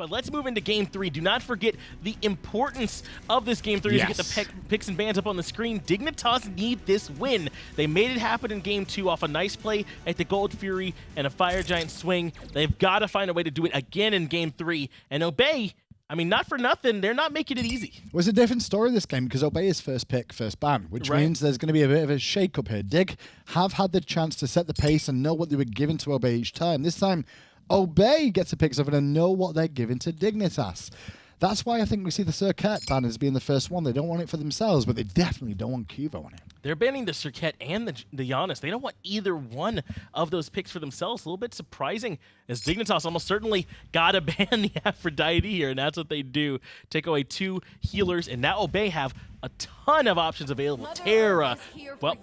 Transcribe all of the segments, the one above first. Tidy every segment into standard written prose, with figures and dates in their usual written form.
But let's move into Game 3. Do not forget the importance of this Game 3 as you get the picks and bans up on the screen. Dignitas need this win. They made it happen in Game 2 off a nice play at the Gold Fury and a Fire Giant swing. They've got to find a way to do it again in Game 3. And Obey, I mean, not for nothing, they're not making it easy. It was a different story this game because Obey is first pick, first ban, which means there's going to be a bit of a shake-up here. Dig have had the chance to set the pace and know what they were giving to Obey each time. This time, Obey gets to pick something and know what they're giving to Dignitas. That's why I think we see the Circuit ban as being the first one. They don't want it for themselves, but they definitely don't want Qvo on it. They're banning the Circuit and the Giannis. They don't want either one of those picks for themselves. A little bit surprising, as Dignitas almost certainly got to ban the Aphrodite here, and that's what they do. Take away 2 healers, and now Obey have a ton of options available. Terra, well,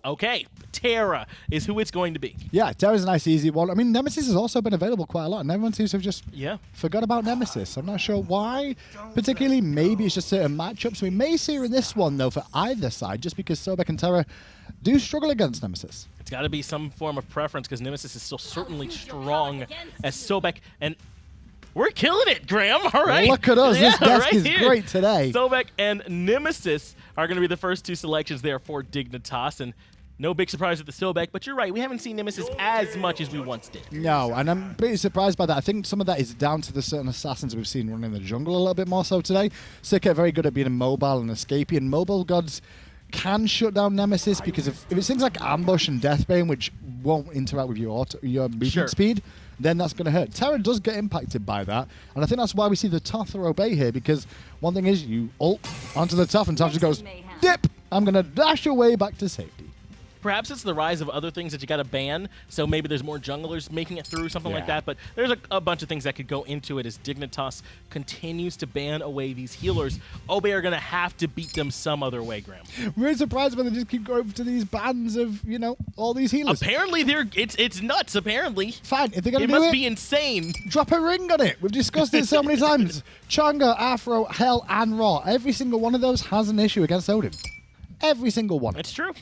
okay, Terra is who it's going to be. Yeah, Terra's a nice, easy one. I mean, Nemesis has also been available quite a lot, and everyone seems to have just forgot about Nemesis. I'm not sure why, particularly. Maybe it's just certain matchups. We may see her in this one, though, for either side, just because Sobek and Terra do struggle against Nemesis. It's got to be some form of preference, because Nemesis is still certainly strong as Sobek, and we're killing it, Graham. All right. Well, look at us. This desk is great today. Sobek and Nemesis are going to be the first 2 selections there for Dignitas, and no big surprise with the Sobek, but you're right. We haven't seen Nemesis as much as we once did. No, and I'm pretty surprised by that. I think some of that is down to the certain assassins we've seen running the jungle a little bit more so today. Circuit very good at being mobile and escaping, and mobile gods can shut down Nemesis because if it's things like Ambush and Deathbane, which won't interact with your movement speed, then that's going to hurt. Terra does get impacted by that, and I think that's why we see the Toth or Obey here, because one thing is you ult onto the Toth, and Toth just goes, dip! I'm going to dash away back to safety. Perhaps it's the rise of other things that you got to ban, so maybe there's more junglers making it through, something like that, but there's a bunch of things that could go into it as Dignitas continues to ban away these healers. Obey are going to have to beat them some other way, Graham. I'm really surprised when they just keep going to these bans of, you know, all these healers. Apparently, it's nuts, apparently. Fine, if they're going to do it must be insane. Drop a ring on it. We've discussed it so many times. Changa, Afro, Hell, and Raw. Every single one of those has an issue against Odin. Every single one. It's true.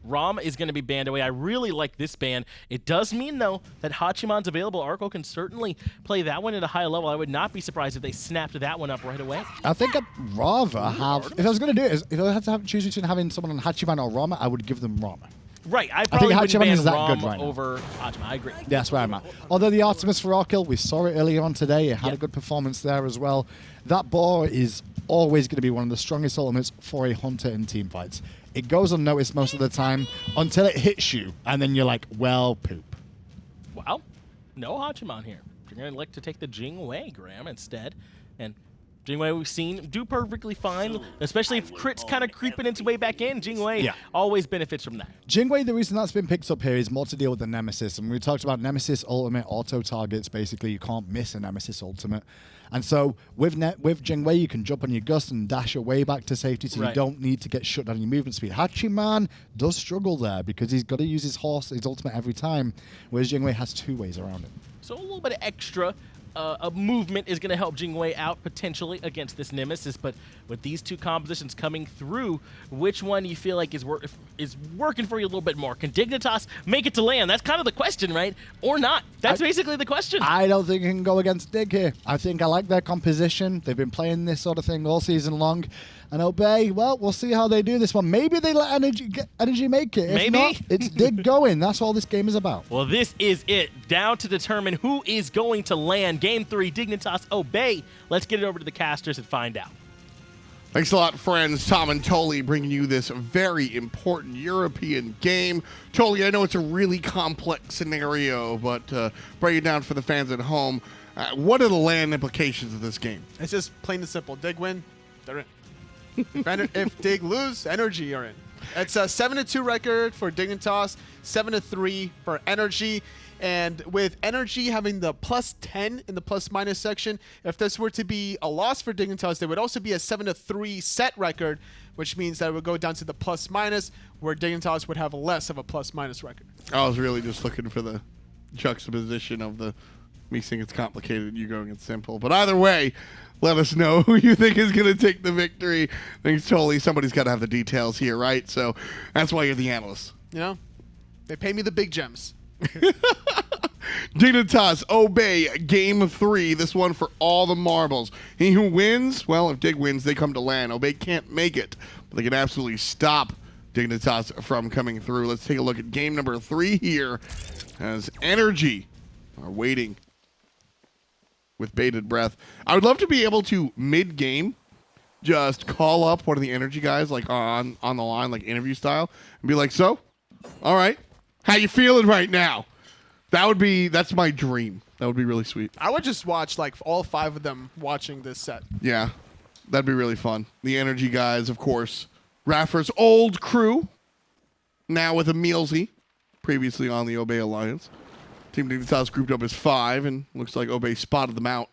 Rom is going to be banned away. I really like this ban. It does mean, though, that Hachiman's available. Arkkyl can certainly play that one at a high level. I would not be surprised if they snapped that one up right away. I think I'd rather have... If I was going to do it, if I had to choose between having someone on Hachiman or Rama, I would give them Rama. Right, I probably wouldn't ban is that Rom good right over Hachiman. I agree. Yeah, that's where I'm at. Although the Artemis for Arkkyl, we saw it earlier on today. It had a good performance there as well. That boar is always going to be one of the strongest ultimates for a hunter in team fights. It goes unnoticed most of the time until it hits you, and then you're like, well, poop. Wow. No Hachiman here. You're going to elect to take the Jingwei, Graham, instead. And Jingwei we've seen do perfectly fine, especially if Crit's kind of creeping its way back in. Jingwei always benefits from that. Jingwei, the reason that's been picked up here is more to deal with the Nemesis. And we talked about Nemesis ultimate auto targets. Basically, you can't miss a Nemesis ultimate. And so with Jingwei, you can jump on your Gust and dash away back to safety, so you don't need to get shut down your movement speed. Hachiman does struggle there because he's got to use his horse, his ultimate every time, whereas Jingwei has 2 ways around it. So a little bit of extra movement is going to help Jingwei out potentially against this Nemesis, but with these 2 compositions coming through, which one you feel like is working for you a little bit more? Can Dignitas make it to land? That's kind of the question, right? Or not? That's basically the question. I don't think you can go against Dig here. I think I like their composition. They've been playing this sort of thing all season long. And Obey, well, we'll see how they do this one. Maybe they let Energy make it. If not, it's Dig going. That's all this game is about. Well, this is it. Down to determine who is going to land. Game 3, Dignitas, Obey. Let's get it over to the casters and find out. Thanks a lot, friends. Tom and Toli bringing you this very important European game. Toli, I know it's a really complex scenario, but break it down for the fans at home. What are the land implications of this game? It's just plain and simple. Dig win, they're in. If Dig lose, Energy are in. It's a 7-2 record for Dignitas, 7-3 for Energy. And with Energy having the +10 in the plus-minus section, if this were to be a loss for Dignitas, there would also be a 7-3 set record, which means that it would go down to the plus-minus, where Dignitas would have less of a plus-minus record. I was really just looking for the juxtaposition of the me saying it's complicated, you going it's simple. But either way, let us know who you think is going to take the victory. Thanks, Totally. Somebody's got to have the details here, right? So that's why you're the analyst. You know, they pay me the big gems. Dignitas, Obey, game 3. This one for all the marbles. He who wins, well, if Dig wins, they come to land. Obey can't make it, but they can absolutely stop Dignitas from coming through. Let's take a look at game number 3 here as Energy are waiting with bated breath. I would love to be able to, mid-game, just call up one of the Energy guys, like on the line, like interview style, and be like, so, all right, how you feeling right now? That's my dream. That would be really sweet. I would just watch like all 5 of them watching this set. Yeah, that'd be really fun. The Energy guys, of course, iRaffer's old crew, now with a Mealsy, previously on the Obey Alliance. Team Dignitas grouped up as 5, and looks like Obey spotted them out.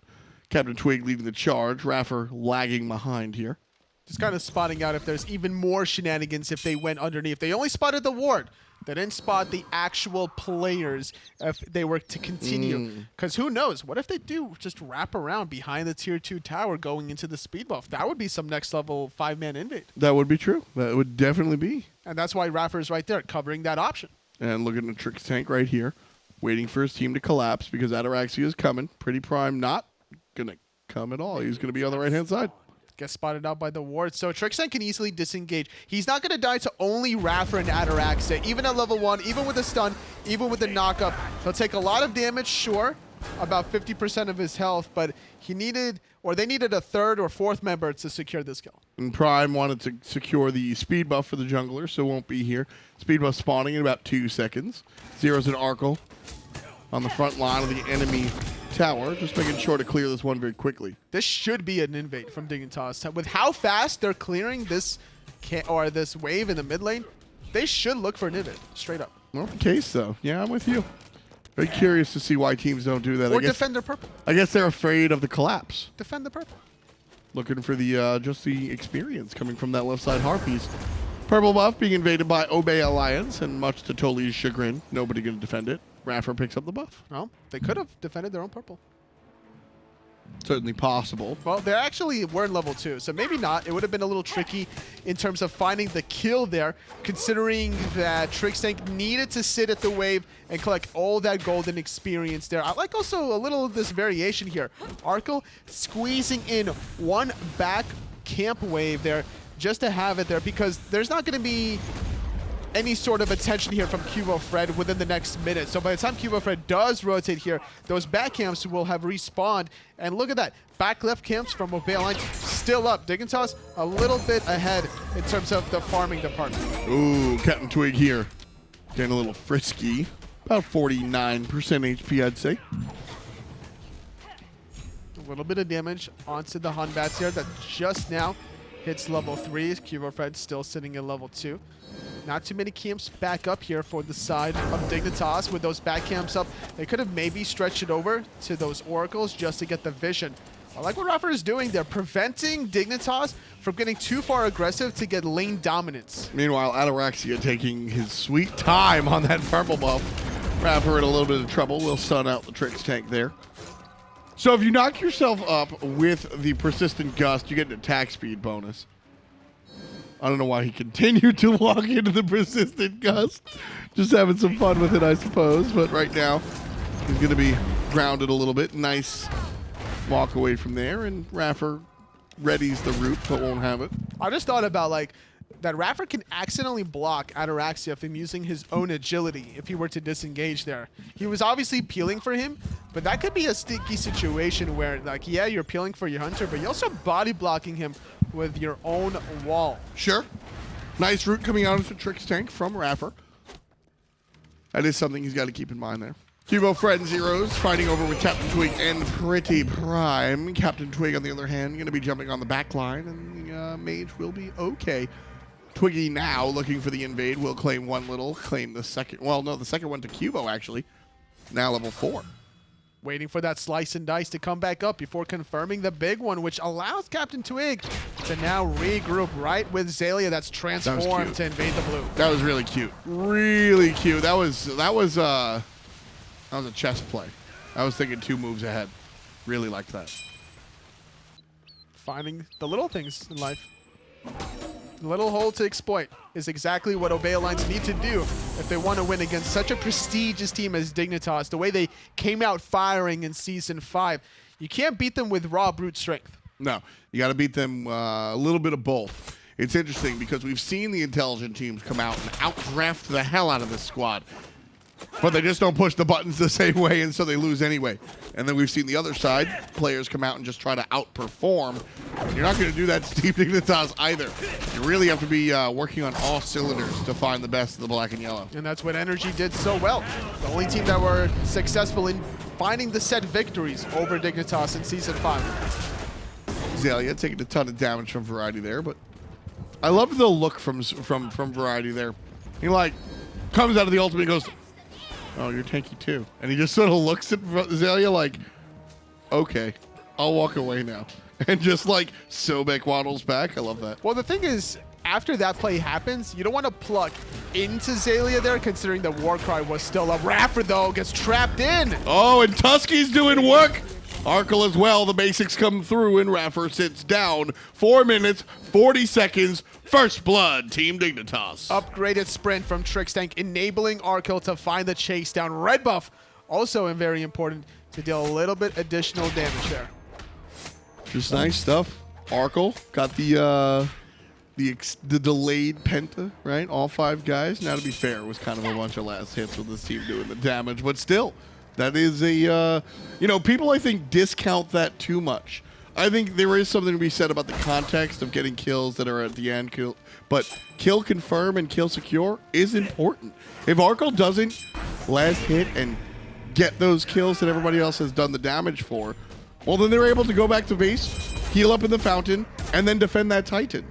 CaptainTwig leading the charge, iRaffer lagging behind here. Just kind of spotting out if there's even more shenanigans if they went underneath. They only spotted the ward. They didn't spot the actual players if they were to continue. Because who knows? What if they do just wrap around behind the tier 2 tower going into the speed buff? That would be some next level 5-man invade. That would be true. That would definitely be. And that's why iRaffer is right there covering that option. And looking at Trixtank right here, waiting for his team to collapse because Ataraxia is coming. PrettyPriMe not going to come at all. He's going to be on the right-hand side. Gets spotted out by the ward. So Trixtank can easily disengage. He's not going to die to only iRaffer and Ataraxia. Even at level 1, even with a stun, even with a knockup. He'll take a lot of damage, sure. About 50% of his health, but they needed a 3rd or 4th member to secure this kill. And Prime wanted to secure the speed buff for the jungler, so won't be here. Speed buff spawning in about 2 seconds. Zyrhoes and Arkkyl on the front line of the enemy tower, just making sure to clear this one very quickly. This should be an invade from Dignitas. With how fast they're clearing this wave in the mid lane, they should look for an invade, straight up. Not the case, though. Yeah, I'm with you. Very curious to see why teams don't do that. Or defend their purple. I guess they're afraid of the collapse. Defend the purple. Looking for the just the experience coming from that left side Harpies. Purple buff being invaded by Obey Alliance, and much to Toli's chagrin, nobody going to defend it. iRaffer picks up the buff. Well, they could have defended their own purple. Certainly possible. Well, they actually were in level 2, so maybe not. It would have been a little tricky in terms of finding the kill there, considering that Trixtank needed to sit at the wave and collect all that golden experience there. I like also a little of this variation here. Arkkyl squeezing in one back camp wave there just to have it there, because there's not going to be any sort of attention here from QvoFred within the next minute. So by the time QvoFred does rotate here, those back camps will have respawned. And look at that. Back left camps from Obey Alliance still up. Dignitas a little bit ahead in terms of the farming department. Ooh, CaptainTwig here. Getting a little frisky. About 49% HP, I'd say. A little bit of damage onto the Hun Bats here that just now hits level 3. QvoFred still sitting at level 2. Not too many camps back up here for the side of Dignitas. With those back camps up, they could have maybe stretched it over to those oracles just to get the vision. I like what iRaffer is doing. They're preventing Dignitas from getting too far aggressive to get lane dominance. Meanwhile, Ataraxia taking his sweet time on that purple buff. iRaffer in a little bit of trouble. We'll stun out the Trixtank there. So if you knock yourself up with the persistent gust, you get an attack speed bonus. I don't know why he continued to walk into the persistent gust. Just having some fun with it, I suppose. But right now, he's going to be grounded a little bit. Nice walk away from there. And iRaffer readies the root, but won't have it. I just thought about, like, that iRaffer can accidentally block Ataraxia from using his own agility if he were to disengage there. He was obviously peeling for him, but that could be a sticky situation where, like, yeah, you're peeling for your hunter, but you're also body blocking him with your own wall. Sure. Nice root coming out of the Trixtank from iRaffer. That is something he's got to keep in mind there. QvoFred and Zyrhoes fighting over with CaptainTwig and PrettyPriMe. CaptainTwig, on the other hand, going to be jumping on the back line, and the mage will be okay. Twiggy now looking for the invade. Will claim one little, claim the second. Well, no, the second one to Qvo, actually. Now level 4. Waiting for that slice and dice to come back up before confirming the big one, which allows CaptainTwig to now regroup right with Xaliea that's transformed to invade the blue. That was really cute. Really cute. That was a chess play. I was thinking 2 moves ahead. Really liked that. Finding the little things in life. Little hole to exploit is exactly what Obey Alliance need to do if they want to win against such a prestigious team as Dignitas. The way they came out firing in Season 5. You can't beat them with raw brute strength. No, you got to beat them a little bit of both. It's interesting because we've seen the intelligent teams come out and outdraft the hell out of this squad. But they just don't push the buttons the same way, and so they lose anyway. And then we've seen the other side, players come out and just try to outperform. You're not going to do that to Team Dignitas either. You really have to be working on all cylinders to find the best of the black and yellow. And that's what Energy did so well. The only team that were successful in finding the set victories over Dignitas in Season 5. Xaliea taking a ton of damage from Variety there, but I love the look from Variety there. He like comes out of the ultimate and goes, "Oh, you're tanky too," and he just sort of looks at Xaliea like, "Okay, I'll walk away now," and just like Sobek waddles back. I love that. Well, the thing is, after that play happens, you don't want to pluck into Xaliea there, considering the Warcry was still up. iRaffer, though, gets trapped in. Oh, and Tusky's doing work. Arkkyl as well. The basics come through, and iRaffer sits down. 4 minutes, 40 seconds. First blood, Team Dignitas. Upgraded sprint from Trixtank, enabling Arkkyl to find the chase down. Red buff, also very important to deal a little bit additional damage there. Just nice stuff. Arkkyl got the delayed penta, right? All 5 guys. Now, to be fair, it was kind of a bunch of last hits with this team doing the damage, but still, that is a, people I think discount that too much. I think there is something to be said about the context of getting kills that are at the end, but kill confirm and kill secure is important. If Arkkyl doesn't last hit and get those kills that everybody else has done the damage for, well, then they're able to go back to base, heal up in the fountain, and then defend that Titan.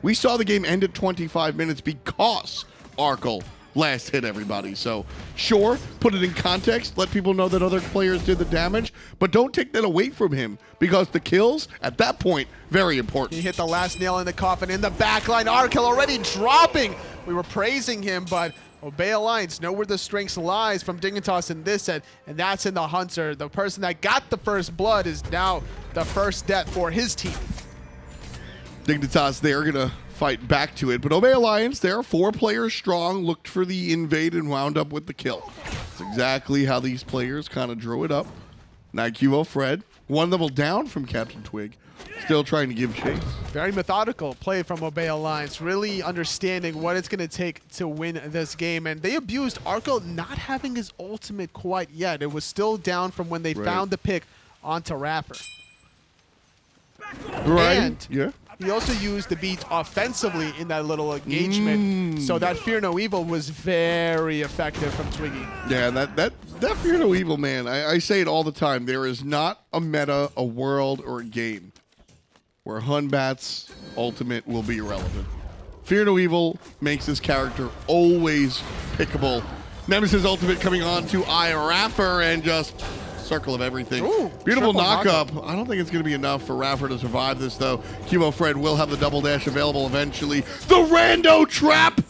We saw the game end at 25 minutes because Arkkyl last hit everybody. So, sure, put it in context, let people know that other players did the damage, but don't take that away from him because the kills, at that point, very important. He hit the last nail in the coffin in the backline. Arkkyl already dropping. We were praising him, but Obey Alliance know where the strengths lies from Dignitas in this set, and that's in the Hunter. The person that got the first blood is now the first death for his team. Dignitas, they're going to fight back to it, but Obey Alliance, they're 4 players strong, looked for the invade and wound up with the kill. That's exactly how these players kind of drew it up. Now QvoFred, 1 level down from CaptainTwig, still trying to give chase. Very methodical play from Obey Alliance, really understanding what it's going to take to win this game, and they abused Arkkyl not having his ultimate quite yet. It was still down from when they found the pick onto iRaffer. Right. And yeah. He also used the beat offensively in that little engagement, so that Fear No Evil was very effective from Twiggy. Yeah, that Fear No Evil, man, I say it all the time. There is not a meta, a world, or a game where Hunbat's ultimate will be irrelevant. Fear No Evil makes this character always pickable. Nemesis ultimate coming on to iRaffer and just circle of everything. Ooh, beautiful knockup. I don't think it's going to be enough for iRaffer to survive this, though. QvoFred will have the double dash available eventually. The rando trap!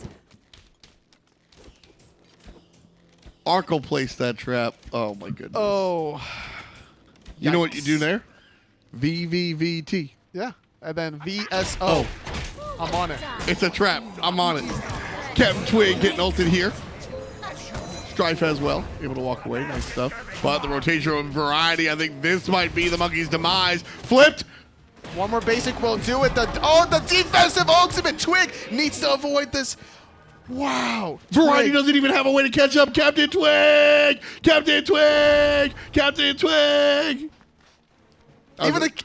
Arkkyl placed that trap. Oh, my goodness. Oh. You know what you do there? VVVT. Yeah, and then VSO. I'm on it. It's a trap. I'm on it. CaptainTwig getting ulted here. Strife as well, able to walk away. Nice stuff. But the rotation of Variety, I think this might be the monkey's demise. Flipped. One more basic will do it. The defensive ultimate. Twig needs to avoid this. Wow. Variety doesn't even have a way to catch up. CaptainTwig! CaptainTwig! CaptainTwig!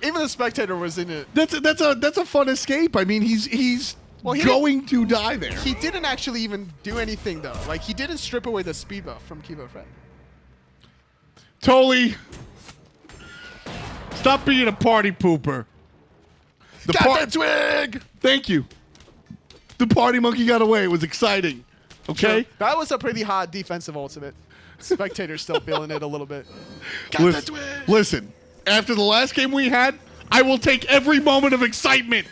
Even the spectator was in it. That's a fun escape. I mean, he's going to die there. He didn't actually even do anything, though. Like, he didn't strip away the speed buff from QvoFred. Tolly, stop being a party pooper. CaptainTwig! Thank you. The party monkey got away. It was exciting. Okay? Sure. That was a pretty hot defensive ultimate. Spectator's still feeling it a little bit. Listen, after the last game we had, I will take every moment of excitement.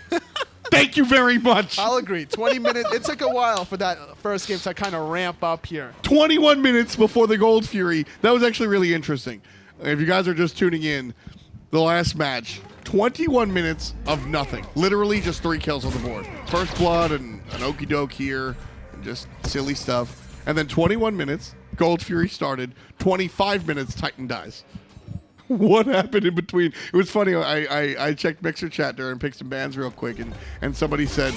Thank you very much. I'll agree. 20 minutes. It took a while for that first game to kind of ramp up here. 21 minutes before the Gold Fury. That was actually really interesting. If you guys are just tuning in, the last match, 21 minutes of nothing. Literally just 3 kills on the board. First blood and an okie doke here, and just silly stuff. And then 21 minutes, Gold Fury started. 25 minutes, Titan dies. What happened in between? It was funny. I checked Mixer chat there and picked some bands real quick, and somebody said,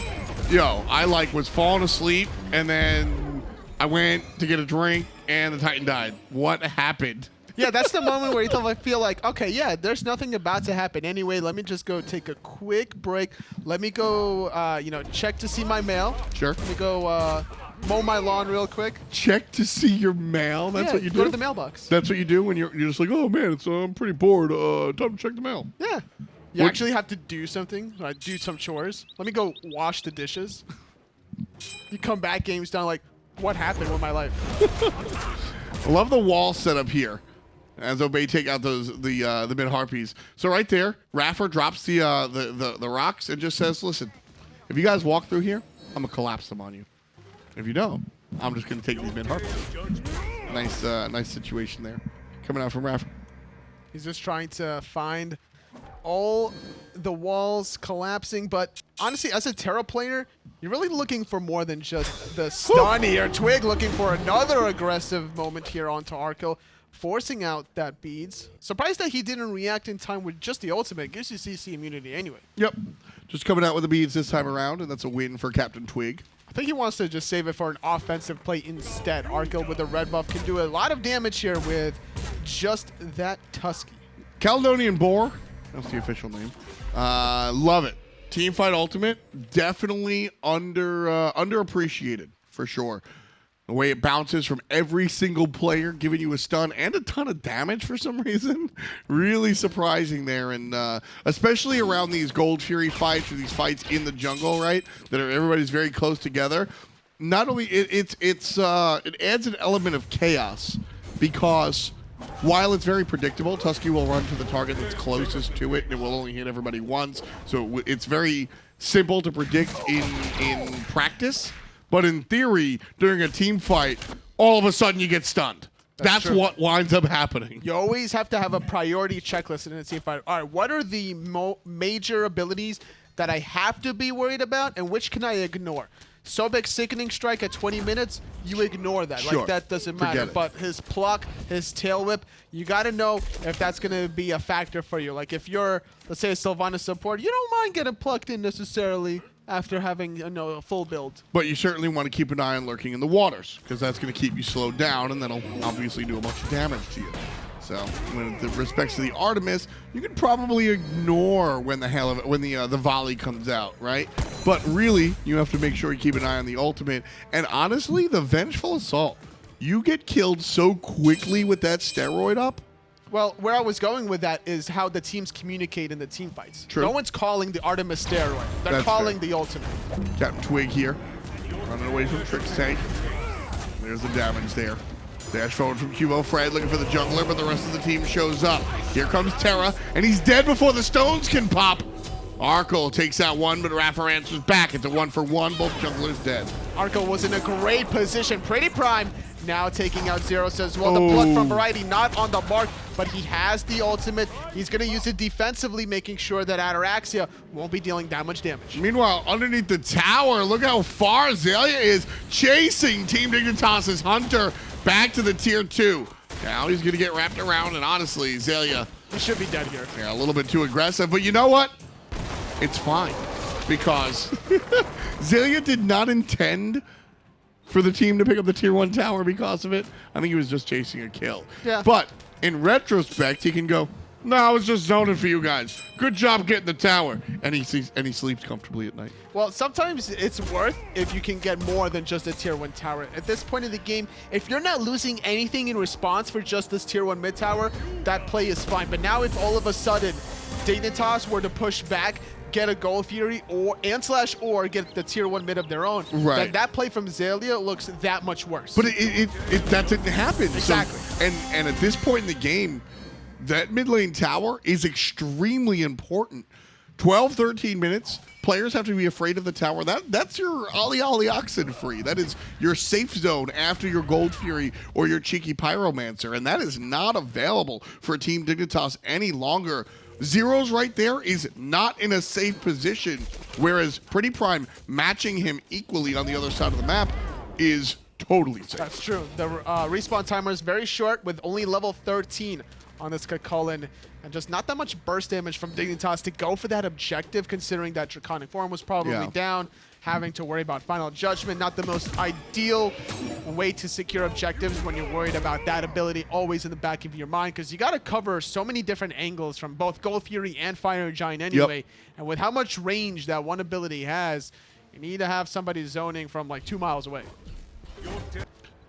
yo, I was falling asleep, and then I went to get a drink, and the Titan died. What happened? Yeah, that's the moment where you feel like, okay, yeah, there's nothing about to happen anyway. Let me just go take a quick break. Let me go, check to see my mail. Sure. Let me go mow my lawn real quick. Check to see your mail? That's what you do? Go to the mailbox. That's what you do when you're just like, oh, man, I'm pretty bored. Time to check the mail. Yeah. You actually have to do something, do some chores. Let me go wash the dishes. You come back, game's done, like, what happened with my life? I love the wall setup here. As Obey take out the mid harpies. So right there, iRaffer drops the rocks and just says, listen, if you guys walk through here, I'm gonna collapse them on you. If you don't, I'm just gonna take these mid harpies. Nice situation there. Coming out from iRaffer. He's just trying to find all the walls collapsing, but honestly, as a Terra player, you're really looking for more than just the stun here. Twig looking for another aggressive moment here onto Arkkyl, forcing out that beads. Surprised that he didn't react in time with just the ultimate. Gives you CC immunity anyway. Yep. Just coming out with the beads this time around, and that's a win for CaptainTwig. I think he wants to just save it for an offensive play instead. Arkkyl with the red buff can do a lot of damage here with just that Tusky. Caledonian Boar, that's the official name. Love it. Teamfight ultimate, definitely underappreciated for sure. The way it bounces from every single player, giving you a stun and a ton of damage for some reason. Really surprising there, and especially around these Gold Fury fights or these fights in the jungle, right? That are everybody's very close together. Not only it adds an element of chaos because while it's very predictable, Tusky will run to the target that's closest to it, and it will only hit everybody once. So it's very simple to predict in practice. But in theory, during a team fight, all of a sudden you get stunned. That's what winds up happening. You always have to have a priority checklist in a team fight. All right, what are the major abilities that I have to be worried about, and which can I ignore? Sobek's Sickening Strike at 20 minutes, you ignore that. Sure. Like, that doesn't matter. But his pluck, his tail whip, you got to know if that's going to be a factor for you. Like, if you're, let's say, a Sylvanas support, you don't mind getting plucked in necessarily after having a full build. But you certainly want to keep an eye on lurking in the waters, because that's going to keep you slowed down, and that'll obviously do a bunch of damage to you. So, when it respects to the Artemis, you can probably ignore when the volley comes out, right? But really, you have to make sure you keep an eye on the ultimate. And honestly, the Vengeful Assault, you get killed so quickly with that steroid up. Well, where I was going with that is how the teams communicate in the team fights. True. No one's calling the Artemis steroid. They're calling the ultimate. CaptainTwig here, running away from Trixtank. There's the damage there. Dash forward from QvoFred, looking for the jungler, but the rest of the team shows up. Here comes Terra, and he's dead before the stones can pop. Arkkyl takes out one, but iRaffer answers back. It's a 1-for-1. Both junglers dead. Arkkyl was in a great position. PrettyPriMe now taking out Zyrhoes as well. The pluck from Variety not on the mark, but he has the ultimate. He's going to use it defensively, making sure that Ataraxia won't be dealing that much damage. Meanwhile, underneath the tower, look how far Xaliea is chasing Team Dignitas' Hunter back to the tier 2. Now he's going to get wrapped around, and honestly, Xaliea, he should be dead here. Yeah, a little bit too aggressive, but you know what? It's fine, because Xaliea did not intend for the team to pick up the tier 1 tower because of it. I think he was just chasing a kill. Yeah. But in retrospect, he can go, no, I was just zoning for you guys. Good job getting the tower. And he sleeps comfortably at night. Well, sometimes it's worth if you can get more than just a tier 1 tower. At this point in the game, if you're not losing anything in response for just this tier 1 mid tower, that play is fine. But now if all of a sudden Dignitas were to push back, get a Gold Fury or get the tier 1 mid of their own, then that play from Xaliea looks that much worse. But that didn't happen. Exactly. So, and at this point in the game, that mid lane tower is extremely important. 12, 13 minutes. Players have to be afraid of the tower. That's your Ollie Oxen free. That is your safe zone after your Gold Fury or your cheeky Pyromancer. And that is not available for Team Dignitas any longer. Zyrhoes right there is not in a safe position, whereas PrettyPriMe matching him equally on the other side of the map is totally safe. That's true. The respawn timer is very short with only level 13 on this Cullen, and just not that much burst damage from Dignitas to go for that objective, considering that Draconic Form was probably down. Having to worry about Final Judgment, not the most ideal way to secure objectives when you're worried about that ability always in the back of your mind, because you got to cover so many different angles from both Gold Fury and Fire Giant anyway. And with how much range that one ability has, you need to have somebody zoning from like 2 miles away.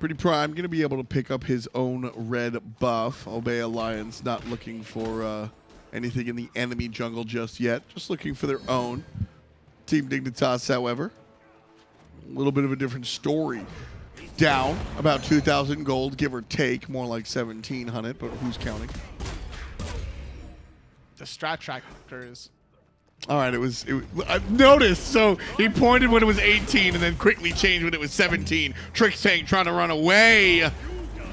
PrettyPriMe going to be able to pick up his own red buff. Obey Alliance not looking for anything in the enemy jungle just yet, just looking for their own. Team Dignitas, however, a little bit of a different story. Down about 2,000 gold, give or take, more like 1,700, but who's counting? The strat trackers. All right, I noticed, so he pointed when it was 18 and then quickly changed when it was 17. Trixtank trying to run away.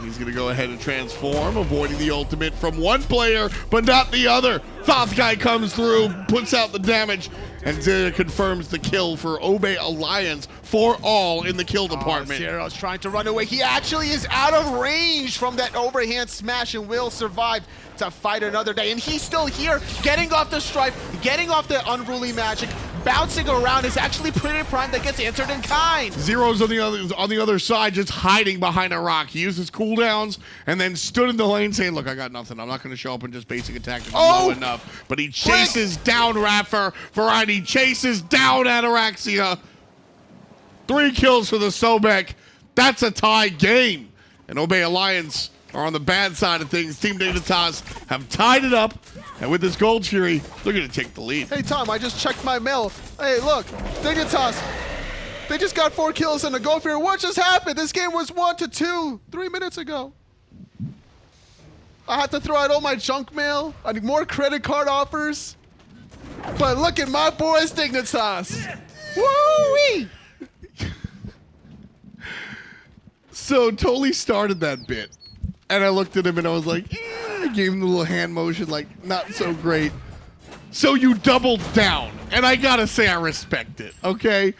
He's going to go ahead and transform, avoiding the ultimate from one player, but not the other. Thoth guy comes through, puts out the damage, and Xaliea confirms the kill for Obey Alliance for all in the kill department. Zyrhoes trying to run away. He actually is out of range from that overhand smash and will survive to fight another day. And he's still here, getting off the strife, getting off the unruly magic, bouncing around. Is actually PrettyPriMe that gets answered in kind. Zyrhoes on the other side, just hiding behind a rock. He used his cooldowns and then stood in the lane saying, look, I got nothing. I'm not going to show up and just basic attack low enough. But he chases down iRaffer. Variety chases down Ataraxia. 3 kills for the Sobek. That's a tie game. And Obey Alliance are on the bad side of things. Team Dignitas have tied it up. And with this Gold Fury, they're going to take the lead. Hey, Tom, I just checked my mail. Hey, look, Dignitas, they just got 4 kills in the Gold Fury. What just happened? This game was 1-2 3 minutes ago. I had to throw out all my junk mail. I need more credit card offers. But look at my boys, Dignitas. Woo-wee! So Tolly started that bit, and I looked at him and I was like, I gave him the little hand motion, like, not so great. So you doubled down, and I gotta say I respect it, okay?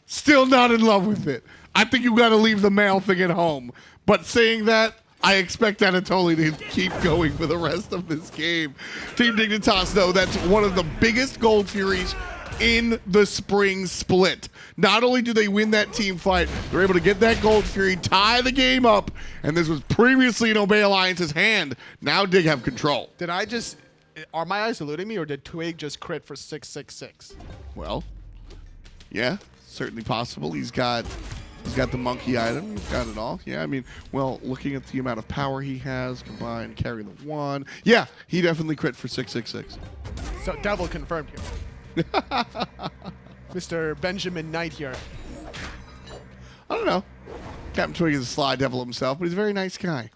Still not in love with it. I think you gotta leave the mail thing at home. But saying that, I expect Anatoly to keep going for the rest of this game. Team Dignitas, though, that's one of the biggest Gold Furies in the spring split. Not only do they win that team fight, they're able to get that Gold Fury, tie the game up, and this was previously in Obey Alliance's hand. Now Dig have control. Did I just... Are my eyes eluding me, or did Twig just crit for 666? Well, yeah, certainly possible. He's got the monkey item. He's got it all. Yeah, I mean, well, looking at the amount of power he has, combined, carry the 1. Yeah, he definitely crit for 666. So Devil confirmed here. Mr. Benjamin Knight here. I don't know. CaptainTwig is a sly devil himself, but he's a very nice guy.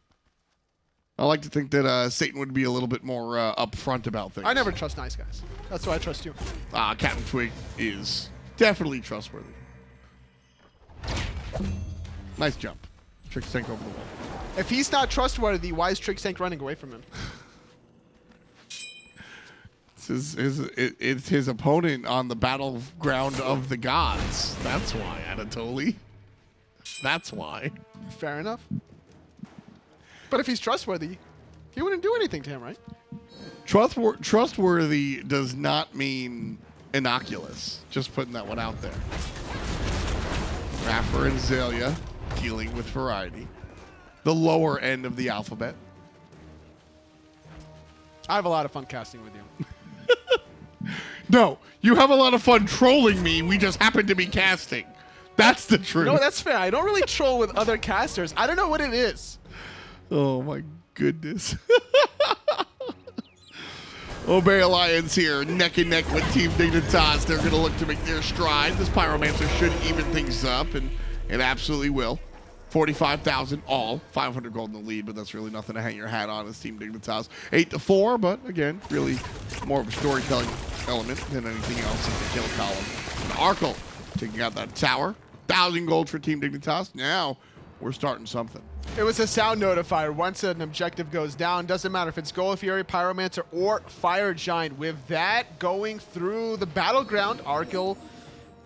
I like to think that Satan would be a little bit more upfront about things. I never trust nice guys. That's why I trust you. CaptainTwig is definitely trustworthy. Nice jump. Trixtank over the wall. If he's not trustworthy, why is Trixtank running away from him? It's his opponent on the battleground of the gods. That's why, Anatoly. That's why. Fair enough. But if he's trustworthy, he wouldn't do anything to him, right? Trustworthy does not mean innocuous. Just putting that one out there. iRaffer and Xaliea dealing with variety. The lower end of the alphabet. I have a lot of fun casting with you. No, you have a lot of fun trolling me. We just happen to be casting. That's the truth. No, that's fair. I don't really troll with other casters. I don't know what it is. Oh, my goodness. Obey Alliance here, neck and neck with Team Dignitas. They're going to look to make their stride. This Pyromancer should even things up, and it absolutely will. 45,000 all, 500 gold in the lead, but that's really nothing to hang your hat on as Team Dignitas. 8-4, but again, really more of a storytelling element than anything else in the kill column. And Arkkyl taking out that tower. 1,000 gold for Team Dignitas. Now we're starting something. It was a sound notifier. Once an objective goes down, doesn't matter if it's Gold Fury, Pyromancer, or Fire Giant. With that going through the battleground, Arkkyl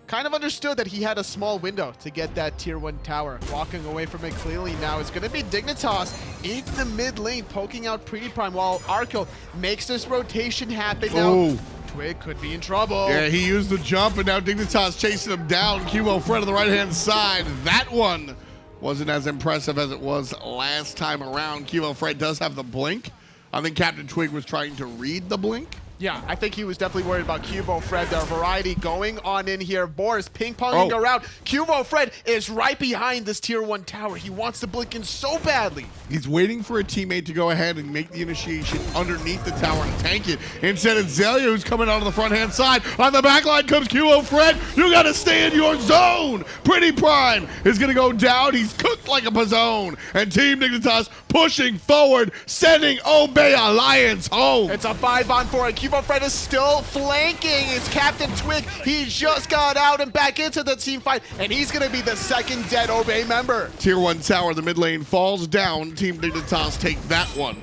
kind of understood that he had a small window to get that tier 1 tower. Walking away from it clearly now is going to be Dignitas in the mid lane, poking out PrettyPriMe while Arkkyl makes this rotation happen now. Ooh. Twig could be in trouble. Yeah, he used the jump, and now Dignitas chasing him down. QvoFred on the right-hand side. That one wasn't as impressive as it was last time around. QvoFred does have the blink. I think CaptainTwig was trying to read the blink. Yeah, I think he was definitely worried about QvoFred. There are variety going on in here. Boris ping-ponging around. QvoFred is right behind this tier 1 tower. He wants to blink in so badly. He's waiting for a teammate to go ahead and make the initiation underneath the tower and tank it. Instead, it's Xaliea who's coming out on the front-hand side. On the back line comes QvoFred. You got to stay in your zone. PrettyPriMe is going to go down. He's cooked like a pizzone. And Team Dignitas pushing forward, sending Obey Alliance home. It's a 5-on-4, and QvoFred is still flanking. It's CaptainTwig. He just got out and back into the team fight, and he's going to be the second dead Obey member. Tier 1 tower, the mid lane falls down. Team Dignitas take that one.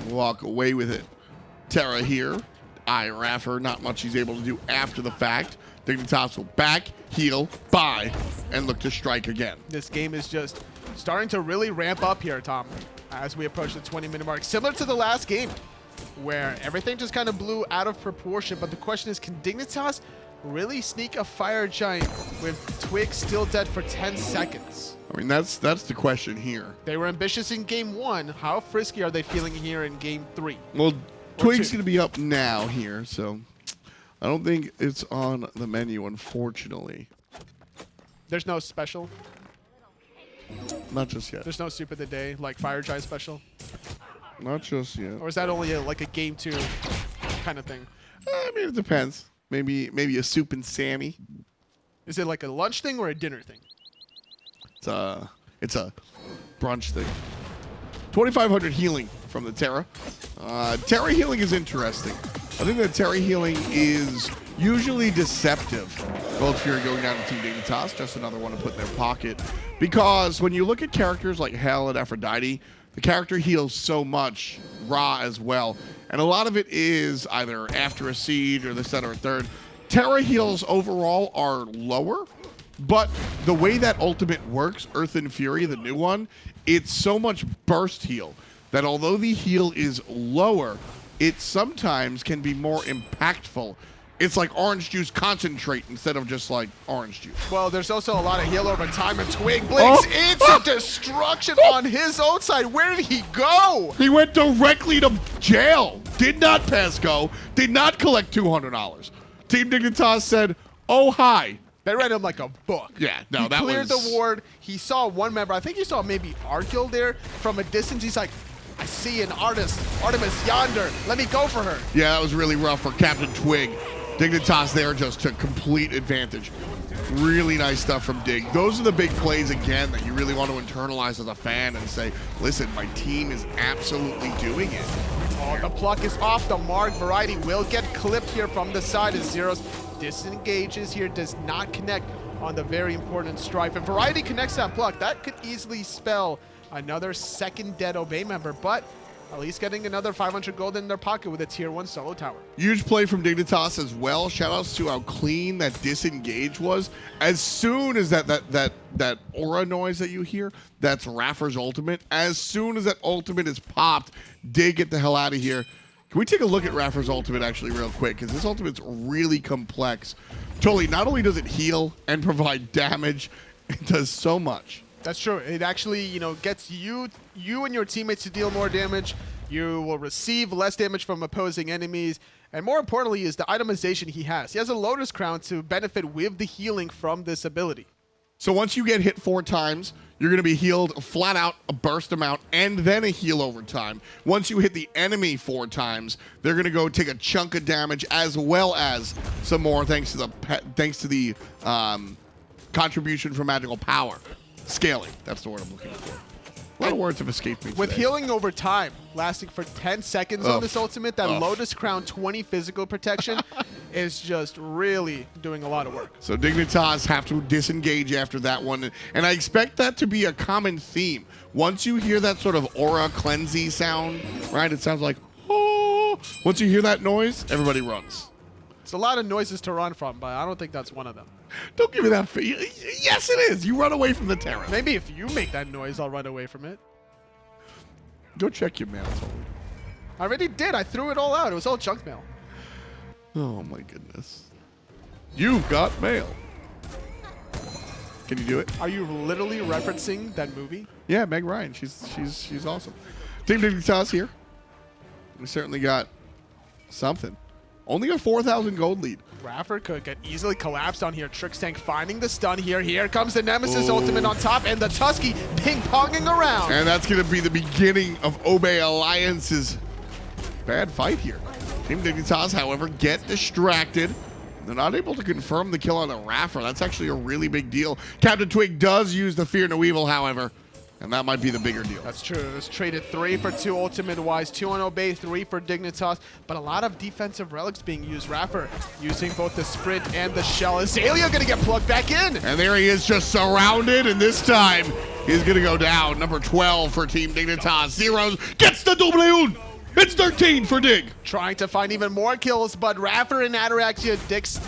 Walk away with it. Terra here. iRaffer, not much he's able to do after the fact. Dignitas will back, heal, buy, and look to strike again. This game is just starting to really ramp up here, Tom, as we approach the 20-minute mark. Similar to the last game, where everything just kind of blew out of proportion. But the question is, can Dignitas really sneak a Fire Giant with Twig still dead for 10 seconds? I mean, that's the question here. They were ambitious in game 1. How frisky are they feeling here in game 3? Well, Twig's going to be up now here, so I don't think it's on the menu, unfortunately. There's no special? Not just yet. There's no soup of the day, like Fire Giant special? Not just yet. Or is that only like a game 2 kind of thing? I mean, it depends. Maybe a soup and Sammy. Is it like a lunch thing or a dinner thing? It's a brunch thing. 2,500 healing from the Terra. Terra healing is interesting. I think that Terra healing is usually deceptive. Gold Fury going down to Team Dignitas, just another one to put in their pocket. Because when you look at characters like Hel and Aphrodite, the character heals so much, Ra as well. And a lot of it is either after a siege or this, that, or a third. Terra heals overall are lower, but the way that ultimate works, Earth and Fury, the new one, it's so much burst heal that although the heal is lower, it sometimes can be more impactful. It's like orange juice concentrate instead of just like orange juice. Well, there's also a lot of heal over time, and Twig blinks instant destruction on his own side. Where did he go? He went directly to jail. Did not pass go. Did not collect $200. Team Dignitas said, oh, hi. They read him like a book. Yeah, no, he cleared the ward. He saw one member. I think he saw maybe Arkkyl there from a distance. He's like, I see an Artemis yonder. Let me go for her. Yeah, that was really rough for CaptainTwig. Dignitas there just took complete advantage. Really nice stuff from Dig. Those are the big plays, again, that you really want to internalize as a fan and say, listen, my team is absolutely doing it. Oh, the pluck is off the mark. Variety will get clipped here from the side as Zyrhoes disengages here, does not connect on the very important strife. If Variety connects that pluck, that could easily spell another second dead Obey member, but at least getting another 500 gold in their pocket with a tier 1 solo tower. Huge play from Dignitas as well. Shoutouts to how clean that disengage was. As soon as that aura noise that you hear, that's iRaffer's ultimate. As soon as that ultimate is popped, Dig, get the hell out of here. Can we take a look at iRaffer's ultimate actually real quick? Because this ultimate's really complex. Totally, not only does it heal and provide damage, it does so much. That's true. It actually, you know, gets you and your teammates to deal more damage. You will receive less damage from opposing enemies. And more importantly is the itemization he has. He has a Lotus Crown to benefit with the healing from this ability. So once you get hit 4 times, you're going to be healed flat out a burst amount and then a heal over time. Once you hit the enemy 4 times, they're going to go take a chunk of damage as well as some more thanks to the contribution from magical power. Scaling. That's the word I'm looking for. A lot of words have escaped me With today. healing over time, lasting for 10 seconds on this ultimate, that Lotus Crown 20 physical protection is just really doing a lot of work. So Dignitas have to disengage after that one. And I expect that to be a common theme. Once you hear that sort of aura cleansy sound, right? It sounds like, oh. Once you hear that noise, everybody runs. It's a lot of noises to run from, but I don't think that's one of them. Don't give me that. Yes, it is. You run away from the terror. Maybe if you make that noise, I'll run away from it. Go check your mail. I already did. I threw it all out. It was all junk mail. Oh my goodness. You've got mail. Can you do it? Are you literally referencing that movie? Yeah, Meg Ryan. She's awesome. Team Dignitas here. We certainly got something. Only a 4,000 gold lead. iRaffer could get easily collapsed on here. Trixtank finding the stun here. Here comes the Nemesis ultimate on top, and the Tusky ping-ponging around. And that's going to be the beginning of Obey Alliance's bad fight here. Team Dignitas, however, get distracted. They're not able to confirm the kill on iRaffer. That's actually a really big deal. CaptainTwig does use the Fear No Evil, however, and that might be the bigger deal. That's true. It was traded 3 for 2 ultimate-wise, 2 on Obey, 3 for Dignitas, but a lot of defensive relics being used. iRaffer using both the sprint and the shell. Is Xaliea going to get plugged back in? And there he is, just surrounded, and this time he's going to go down. Number 12 for Team Dignitas. Zyrhoes gets the double. It's 13 for Dig. Trying to find even more kills, but iRaffer and Ataraxia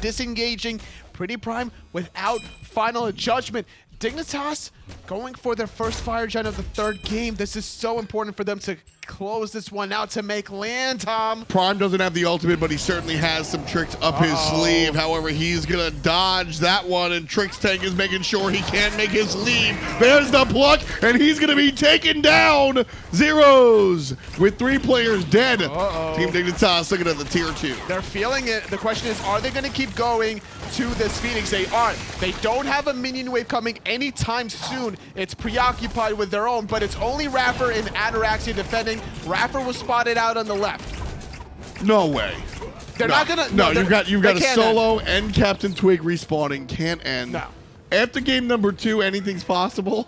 disengaging. PrettyPriMe without final judgment. Dignitas going for their first fire gen of the 3rd game. This is so important for them to close this one out to make land, Tom. Prime doesn't have the ultimate, but he certainly has some tricks up his sleeve. However, he's going to dodge that one, and Trixtank is making sure he can't make his leave. There's the pluck, and he's going to be taken down. Zyrhoes with 3 players dead. Team Dignitas looking at the tier 2. They're feeling it. The question is, are they going to keep going to this Phoenix? They are. They don't have a minion wave coming anytime soon. It's preoccupied with their own, but it's only iRaffer and Ataraxia defending. iRaffer was spotted out on the left. No way. They're not gonna. No, you've got a can't solo and CaptainTwig respawning. Can't end. No. After game number 2, anything's possible.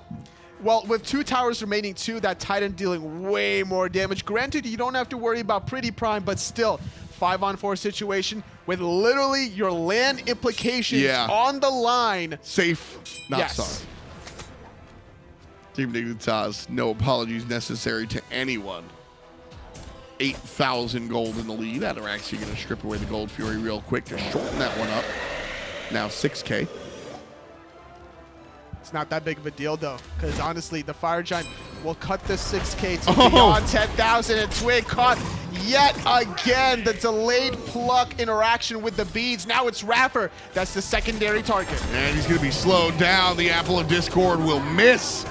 Well, with 2 towers remaining, too, that Titan dealing way more damage. Granted, you don't have to worry about PrettyPriMe, but still, 5-on-4 situation with literally your land implications on the line. Safe, not sorry. Team Dignitas, no apologies necessary to anyone. 8,000 gold in the lead. Ataraxia going to strip away the Gold Fury real quick to shorten that one up. Now 6K. It's not that big of a deal, though, because honestly, the Fire Giant will cut the 6K to beyond 10,000, and Twig caught yet again the delayed pluck interaction with the beads. Now it's iRaffer. That's the secondary target. And he's going to be slowed down. The Apple of Discord will miss.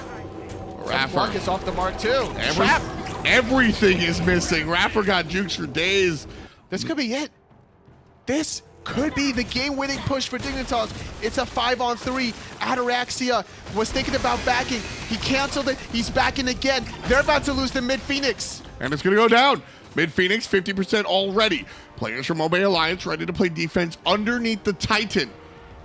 iRaffer is off the mark, too. Everything is missing. iRaffer got jukes for days. This could be it. This could be the game-winning push for Dignitas. It's a 5-on-3. Ataraxia was thinking about backing. He canceled it. He's backing again. They're about to lose the mid-Phoenix. And it's going to go down. Mid-Phoenix, 50% already. Players from Obey Alliance ready to play defense underneath the Titan.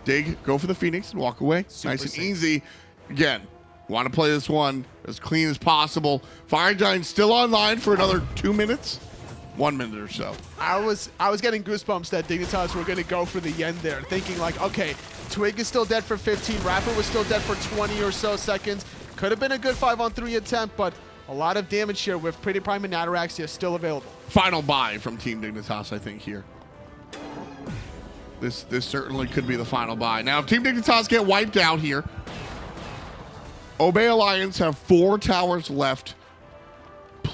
Dig, go for the Phoenix and walk away. Nice and easy. Again, want to play this one as clean as possible. Fire Giant still online for another 2 minutes. 1 minute or so. I was getting goosebumps that Dignitas were going to go for the yen there, thinking like, okay, Twig is still dead for 15, iRaffer was still dead for 20 or so seconds. Could have been a good 5-on-3 attempt, but a lot of damage here with PrettyPriMe and Ataraxia still available. Final buy from Team Dignitas, I think, here. This certainly could be the final buy. Now, if Team Dignitas get wiped out here, Obey Alliance have 4 towers left.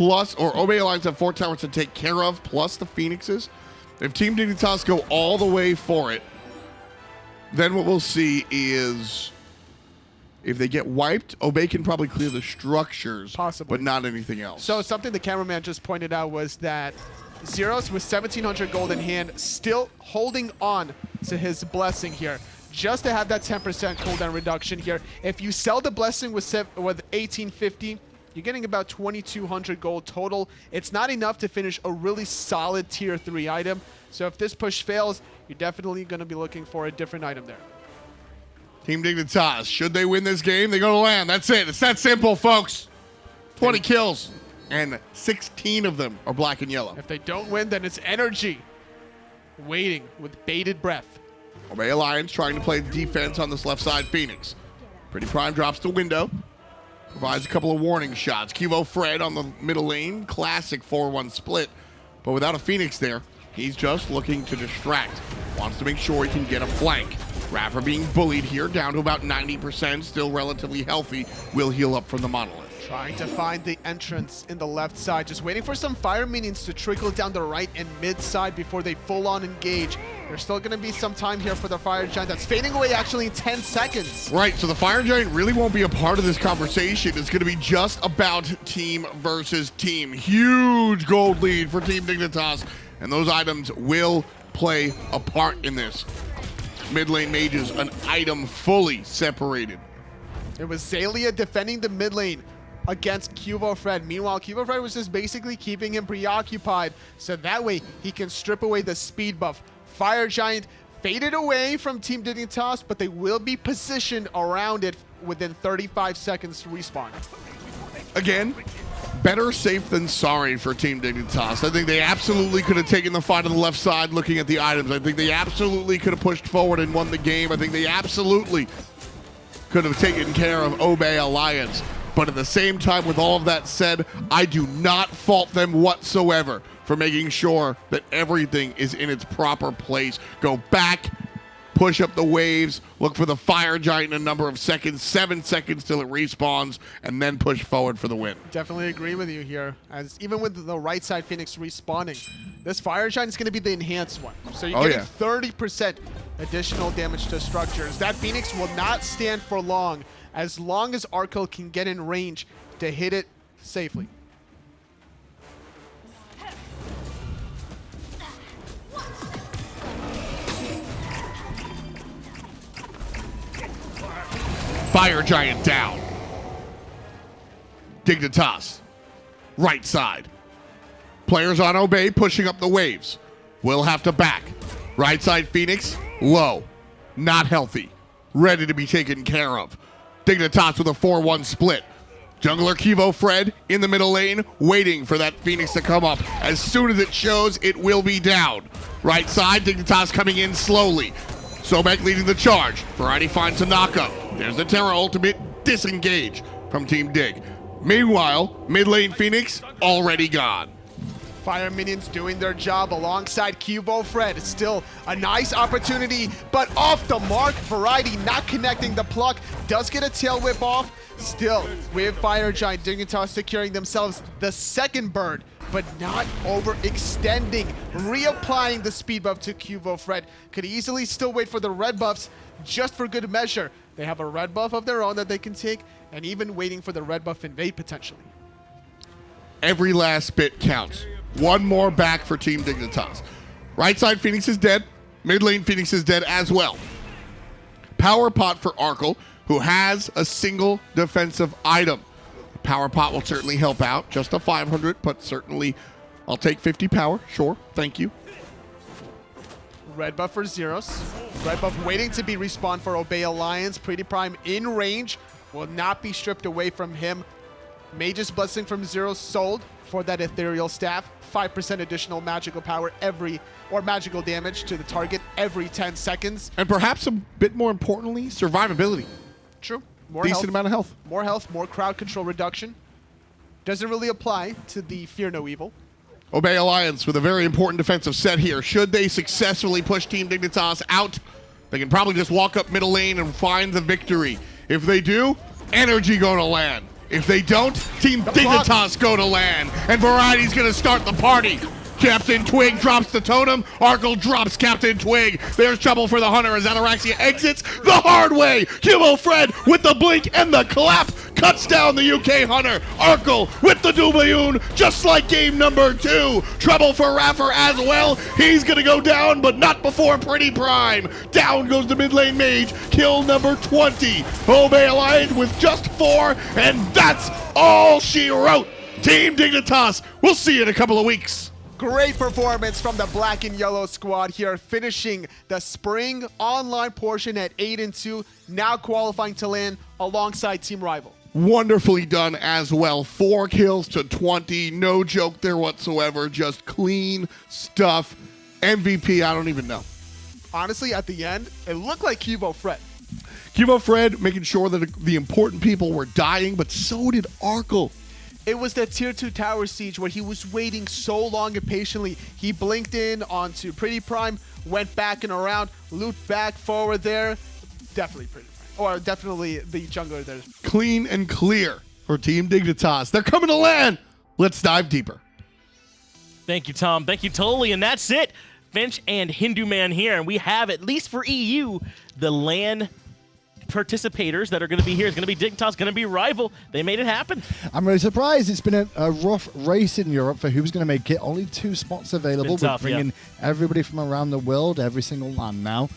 Obey Alliance have 4 towers to take care of, plus the Phoenixes. If Team Dignitas go all the way for it, then what we'll see is if they get wiped, Obey can probably clear the structures, possibly, but not anything else. So something the cameraman just pointed out was that Zyrhoes with 1,700 gold in hand, still holding on to his blessing here, just to have that 10% cooldown reduction here. If you sell the blessing with 1,850, you're getting about 2,200 gold total. It's not enough to finish a really solid tier 3 item. So if this push fails, you're definitely going to be looking for a different item there. Team Dignitas, should they win this game, they go to land. That's it. It's that simple, folks. 20 kills, and 16 of them are black and yellow. If they don't win, then it's energy waiting with bated breath. Obey Alliance trying to play defense on this left side Phoenix. PrettyPriMe drops the window. Provides a couple of warning shots. QvoFred on the middle lane. Classic 4-1 split. But without a Phoenix there, he's just looking to distract. Wants to make sure he can get a flank. iRaffer being bullied here, down to about 90%, still relatively healthy. Will heal up from the monolith. Trying to find the entrance in the left side. Just waiting for some fire minions to trickle down the right and mid side before they full-on engage. There's still going to be some time here for the Fire Giant. That's fading away actually in 10 seconds. Right, so the Fire Giant really won't be a part of this conversation. It's going to be just about team versus team. Huge gold lead for Team Dignitas, and those items will play a part in this. Mid lane mages, an item fully separated. It was Xaliea defending the mid lane against QvoFred. Meanwhile, QvoFred was just basically keeping him preoccupied, so that way he can strip away the speed buff. Fire Giant faded away from Team Dignitas, but they will be positioned around it within 35 seconds to respawn. Again, better safe than sorry for Team Dignitas. I think they absolutely could have taken the fight on the left side looking at the items. I think they absolutely could have pushed forward and won the game. I think they absolutely could have taken care of Obey Alliance. But at the same time, with all of that said, I do not fault them whatsoever for making sure that everything is in its proper place. Go back, push up the waves, look for the Fire Giant in a number of seconds, 7 seconds till it respawns, and then push forward for the win. Definitely agree with you here, as even with the right side Phoenix respawning, this Fire Giant is going to be the enhanced one. So you're getting 30% additional damage to structures. That Phoenix will not stand for long as Arkkyl can get in range to hit it safely. Fire Giant down. Dignitas, right side. Players on Obey pushing up the waves. Will have to back. Right side Phoenix, low. Not healthy. Ready to be taken care of. Dignitas with a 4-1 split. Jungler QvoFred in the middle lane, waiting for that Phoenix to come up. As soon as it shows, it will be down. Right side, Dignitas coming in slowly. Sobek leading the charge. Variety finds a knockup. There's the Terra ultimate, disengage from Team Dig. Meanwhile, mid lane Phoenix already gone. Fire minions doing their job alongside QvoFred. Still a nice opportunity, but off the mark. Variety not connecting the pluck. Does get a tail whip off. Still, with Fire Giant, Dignitas securing themselves the second bird, but not overextending. Reapplying the speed buff to QvoFred. Could easily still wait for the red buffs just for good measure. They have a red buff of their own that they can take, and even waiting for the red buff invade potentially. Every last bit counts. One more back for Team Dignitas. Right side Phoenix is dead. Mid lane Phoenix is dead as well. Power pot for Arkkyl, who has a single defensive item. Power pot will certainly help out. Just a 500, but certainly I'll take 50 power. Sure, thank you. Red buff for Zyrhoes. Red buff waiting to be respawned for Obey Alliance. PrettyPriMe in range. Will not be stripped away from him. Mage's Blessing from Zyrhoes sold for that ethereal staff. 5% additional magical power magical damage to the target every 10 seconds. And perhaps a bit more importantly, survivability. True. More Decent health, amount of health. More health, more crowd control reduction. Doesn't really apply to the Fear No Evil. Obey Alliance with a very important defensive set here. Should they successfully push Team Dignitas out, they can probably just walk up middle lane and find the victory. If they do, energy going to land. If they don't, Team Dignitas go to land. And Variety's going to start the party. CaptainTwig drops the totem. Arkkyl drops CaptainTwig. There's trouble for the Hunter as Ataraxia exits the hard way. QvoFred with the blink and the clap cuts down the UK Hunter. Arkkyl with the Double, just like game number 2. Trouble for iRaffer as well. He's going to go down, but not before PrettyPriMe. Down goes the mid lane mage. Kill number 20. Obey Alliance with just 4, and that's all she wrote. Team Dignitas, we'll see you in a couple of weeks. Great performance from the black and yellow squad here, finishing the spring online portion at 8-2, now qualifying to land alongside Team Rival. Wonderfully done as well. 4 kills to 20. No joke there whatsoever. Just clean stuff. MVP, I don't even know. Honestly, at the end, it looked like QvoFred. QvoFred making sure that the important people were dying, but so did Arkkyl. It was that tier 2 tower siege where he was waiting so long and patiently. He blinked in onto PrettyPriMe, went back and around, looped back forward there. Definitely PrettyPriMe. Or definitely the jungler there. Clean and clear for Team Dignitas. They're coming to land. Let's dive deeper. Thank you, Tom. Thank you, Totally. And that's it. Finch and Hindu Man here. And we have, at least for EU, the LAN participators that are going to be here. It's going to be Dignitas, going to be Rival. They made it happen. I'm really surprised. It's been a rough race in Europe for who's going to make it. Only 2 spots available. Been tough, We're bringing everybody from around the world, every single land now.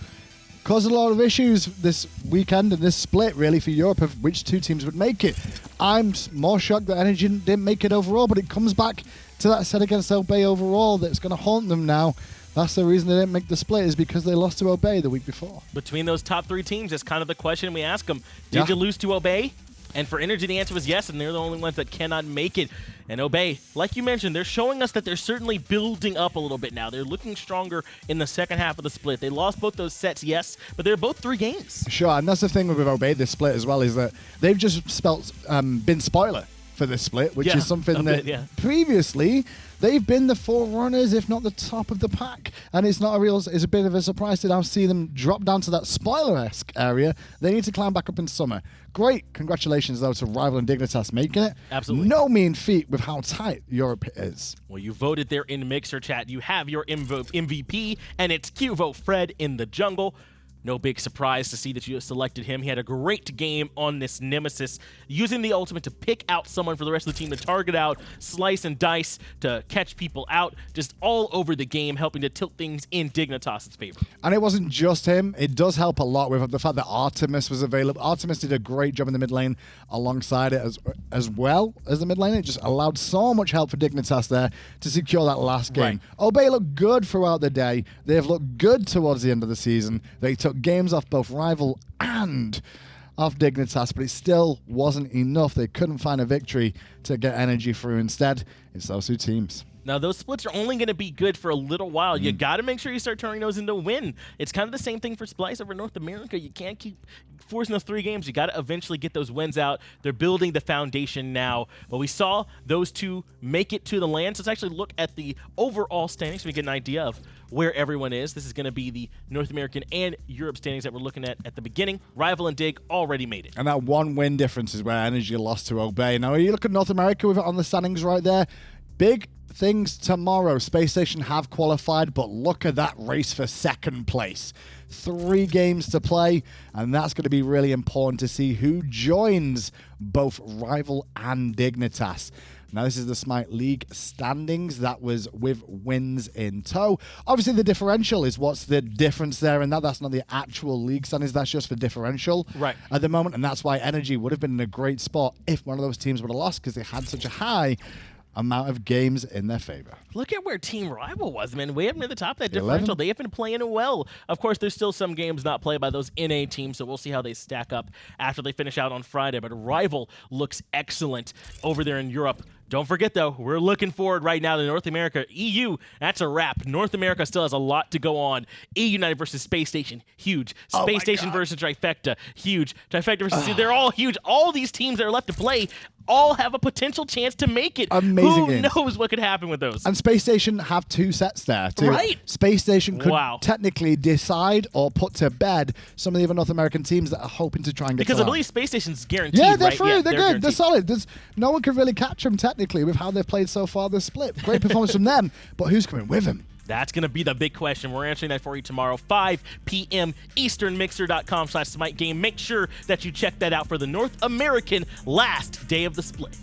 Caused a lot of issues this weekend and this split, really, for Europe of which 2 teams would make it. I'm more shocked that Energy didn't make it overall, but it comes back to that set against Obey overall that's going to haunt them now. That's the reason they didn't make the split, is because they lost to Obey the week before. Between those top 3 teams, that's kind of the question we ask them. Did you lose to Obey? And for Energy, the answer was yes, and they're the only ones that cannot make it. And Obey, like you mentioned, they're showing us that they're certainly building up a little bit now. They're looking stronger in the second half of the split. They lost both those sets, yes, but they're both 3 games. Sure, and that's the thing with Obey, this split as well, is that they've just been spoiler for this split, which is something that previously they've been the forerunners, if not the top of the pack, and it's a bit of a surprise to now see them drop down to that spoiler-esque area. They need to climb back up in summer. Great, congratulations though to Rival and Dignitas making it. Absolutely. No mean feat with how tight Europe is. Well, you voted there in Mixer Chat. You have your MVP, and it's QvoFred in the jungle. No big surprise to see that you selected him. He had a great game on this Nemesis, using the ultimate to pick out someone for the rest of the team to target out, slice and dice to catch people out, just all over the game, helping to tilt things in Dignitas' favor. And it wasn't just him. It does help a lot with the fact that Artemis was available. Artemis did a great job in the mid lane alongside it as well as the mid lane. It just allowed so much help for Dignitas there to secure that last game. Right. Obey looked good throughout the day. They have looked good towards the end of the season. They took games off both Rival and off Dignitas, but it still wasn't enough. They couldn't find a victory to get Energy through. Instead, it's those 2 teams. Now, those splits are only going to be good for a little while. You got to make sure you start turning those into win. It's kind of the same thing for Splice over North America. You can't keep forcing those 3 games. You got to eventually get those wins out. They're building the foundation now. But we saw those 2 make it to the land. So let's actually look at the overall standings so we get an idea of where everyone is. This is going to be the North American and Europe standings that we're looking at the beginning. Rival and Dig already made it. And that 1 win difference is where Energy lost to Obey. Now, you look at North America with it on the standings right there. Big things tomorrow. Space Station have qualified, but look at that race for 2nd place. 3 games to play, and that's going to be really important to see who joins both Rival and Dignitas. Now, this is the Smite League standings. That was with wins in tow. Obviously, the differential is what's the difference there, and that's not the actual league standings. That's just for differential at the moment, and that's why Energy would have been in a great spot if one of those teams would have lost, because they had such a high amount of games in their favor. Look at where Team Rival was, man. Way up near the top of that differential. They have been playing well. Of course, there's still some games not played by those NA teams, so we'll see how they stack up after they finish out on Friday. But Rival looks excellent over there in Europe. Don't forget, though, we're looking forward right now to North America. EU, that's a wrap. North America still has a lot to go on. EU United versus Space Station, huge. Space Station versus Trifecta, huge. Trifecta versus... They're all huge. All these teams that are left to play all have a potential chance to make it. Amazing Who games. knows what could happen with those? And Space Station have 2 sets there, too. Right. Space Station could technically decide or put to bed some of the other North American teams that are hoping to try and get Because to I believe Space Station's guaranteed, Yeah, they're right? through. They're good. Guaranteed. They're solid. No one can really catch them technically with how they've played so far this split. Great performance from them, but who's coming with them? That's going to be the big question. We're answering that for you tomorrow, 5 p.m. Eastern, mixer.com/SmiteGame. Make sure that you check that out for the North American last day of the split.